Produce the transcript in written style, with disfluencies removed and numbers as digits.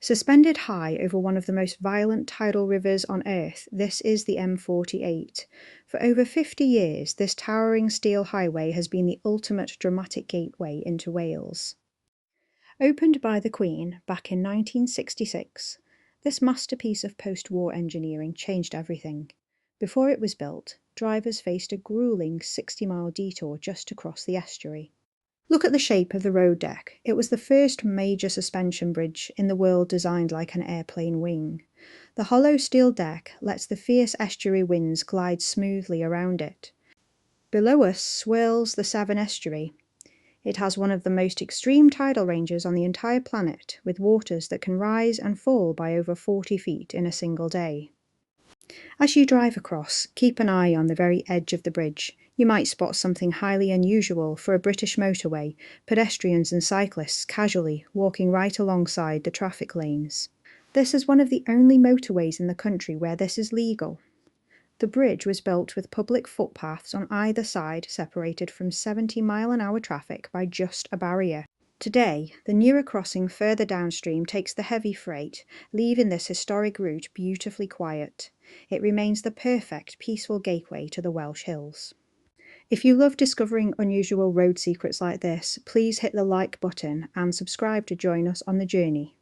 Suspended high over one of the most violent tidal rivers on Earth, this is the M48. For over 50 years, this towering steel highway has been the ultimate dramatic gateway into Wales. Opened by the Queen back in 1966, this masterpiece of post-war engineering changed everything. Before it was built, drivers faced a gruelling 60-mile detour just to cross the estuary. Look at the shape of the road deck. It was the first major suspension bridge in the world designed like an airplane wing. The hollow steel deck lets the fierce estuary winds glide smoothly around it. Below us swirls the Severn Estuary. It has one of the most extreme tidal ranges on the entire planet, with waters that can rise and fall by over 40 feet in a single day. As you drive across, keep an eye on the very edge of the bridge. You might spot something highly unusual for a British motorway, pedestrians and cyclists casually walking right alongside the traffic lanes. This is one of the only motorways in the country where this is legal. The bridge was built with public footpaths on either side separated from 70-mile-an-hour traffic by just a barrier. Today, the newer crossing further downstream takes the heavy freight, leaving this historic route beautifully quiet. It remains the perfect, peaceful gateway to the Welsh Hills. If you love discovering unusual road secrets like this, please hit the like button and subscribe to join us on the journey.